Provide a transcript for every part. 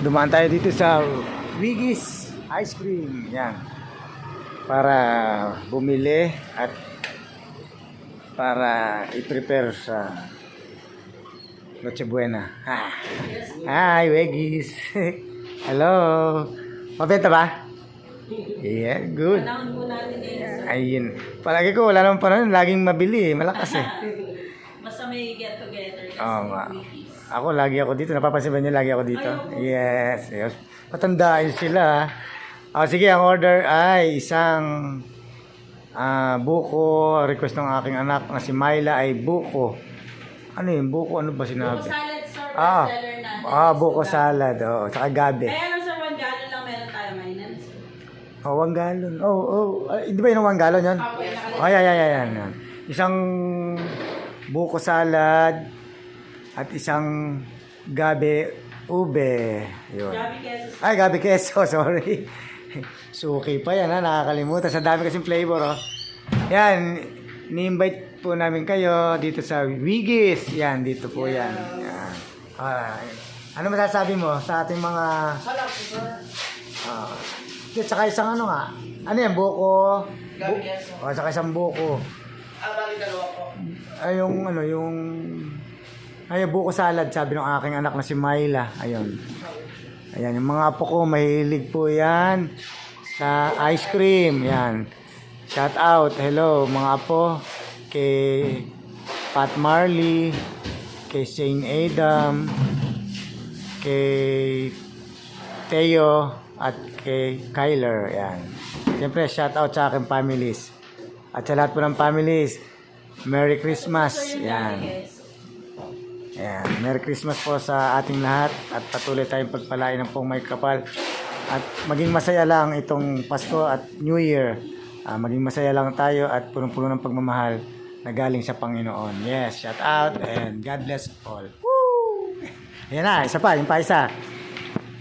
Dumaan tayo dito sa Wiggy's Ice Cream. Yan. Para bumili at para i-prepare sa Noche Buena. Hi, Wiggy's. Hello. Mabenta ba? Yeah, good. Ayun. Palagi ko wala naman panahon. Laging mabili. Malakas eh. Basta may get together. Oo nga. Ako, lagi ako dito. Napapansin ba niyo, lagi ako dito? Yes. Yes. Patandaan sila. Sige, ang order ay isang buko. Request ng aking anak na si Myla ay buko. Ano yun? Buko, ano ba sinabi? Buko salad, sir. Seller na. Buko salad. Oo. Tsaka gabi. Kaya lang sa 1 gallon lang meron tayo maintenance. 1 gallon. Di ba yun ang 1 gallon yun? Yan. Isang buko salad at isang gabi ube. Yun. Gabi queso. Ay, gabi queso. Sorry. Suki pa yan, ha? Nakakalimutan. Sa dami kasing flavor, oh. Yan. Ni-invite po namin kayo dito sa Wiggy's. Yan, dito po yan. Yan. Ano masasabi mo sa ating mga... Salak po, sir. Tsaka isang ano nga. Ano yan, buko? Gabi queso. Tsaka isang buko. Bali dalawa po. Ay, buko salad, sabi ng aking anak na si Myla. Ayun. Ayan, yung mga apo ko, mahilig po yan sa ice cream. Yan. Shout out. Hello, mga apo. Kay Pat Marley, kay Shane Adam, kay Teo, at kay Kyler. Yan. Siyempre, shout out sa aking families. At sa lahat po ng families, Merry Christmas. Yan. Ayan. Merry Christmas po sa ating lahat at patuloy tayong pagpalain ng pong may kapal at maging masaya lang itong Pasko at New Year. Maging masaya lang tayo at punong-puno ng pagmamahal na galing sa Panginoon. Yes, shout out and God bless all. Woo! Ayan na, isa pa, yung pa isa.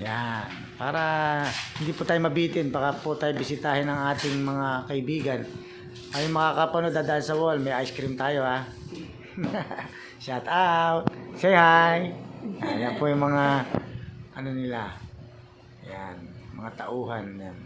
Yan. Para hindi po tayo mabitin, baka po tayo bisitahin ng ating mga kaibigan. Ay makakapanood dadaan sa wall, may ice cream tayo, ha. Shout out. Say hi. Ayan po yung mga ano nila. Yan, mga tauhan yan.